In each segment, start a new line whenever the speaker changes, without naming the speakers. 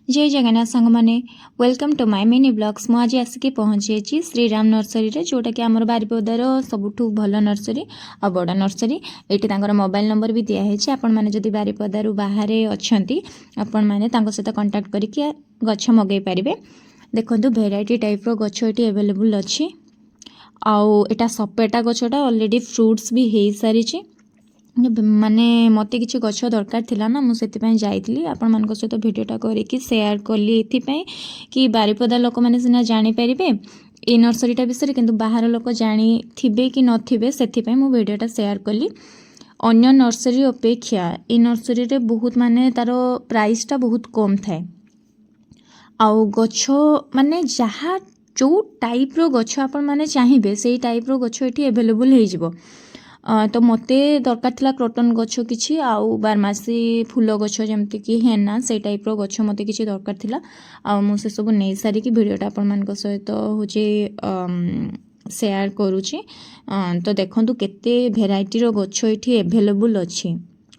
जय जगन्नाथ सांग मैंने welcome to my mini blogs. मु आज आसिक पहुँची श्रीराम नर्सरी रे जोटा कि आमर बारिपदार सबुठ भल नर्सरी और बड़ नर्सरी। ये मोबाइल नंबर भी दिखाई आपण मैंने जदि बारिपदार बाहर अच्छा आपण मैंने सहित कंटाक्ट करके गछ मगै पारे। देखो भेराइटी टाइप रो गछ ये अवेलेबल अच्छी। आउ एटा सपेटा गछटा ऑलरेडी फ्रूट्स भी हो सारी माने मते किसी गछ दरकार थिला ना मुझे जाइली आपण मान सहित भिडटा करके सेयार कली एथिपाई कि बारिपदा लोक मैंने सीना जानीपारे ये नर्सरीटा विषय किंतु बाहर लोक जानी थे कि नथिबे सेथिपाई मु भिडटा सेयार कली। अन्य नर्सरी अपेक्षा ये नर्सरी रे बहुत माने तार प्राइसटा बहुत कम थाए। आउ गछ माने जहाँ जो टाइप रो गछ आपण माने चाहिए से टाइप रो गछ एठी अवेलेबल हो जिवो। तो मते दरकार थिला क्रॉटन गछ किछि आउ बारमासी फूल गछ जमती कि हेना से टाइप रो गछ मते किछि दरकार थिला। आ मु से सब नै सारी कि वीडियोटा आपण मान को सहित होचे शेयर करूची। तो देखंतु केते भेराइटी रो गछ एठी अवेलेबल अछि।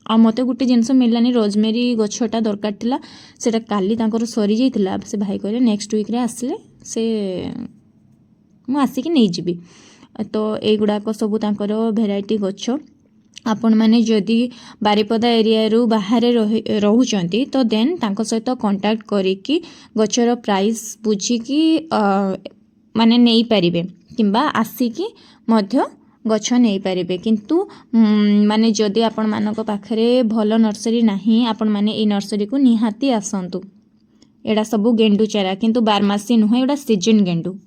आ मते गुटे जिनस मिललानी रोजमेरी गछटा दरकार थिला सेटा काली तांकर सरी जाइतिला। से भाई कहले नेक्स्ट वीक रे आसले से मु आसिक नै जिबी। तो एगुड़ाक सबू तांकर भेराइटी गछ आपण मैंने जदि बारिपदा एरिया रु बाहर रोचंती तो देन तांको सहित कांटेक्ट करिकी गछर प्राइस बुझिकी माने नहीं पारिबे किंबा आसिकी मध्य गछ नहीं पारिबे। किंतु माने जदि आपण मानक पाखरे भल नर्सरी नाही आपण माने ए नर्सरी को निहाती आसंतु। एडा सबू गेंडू चारा किंतु बारमासी नुहे एडा सीजन गेंडू।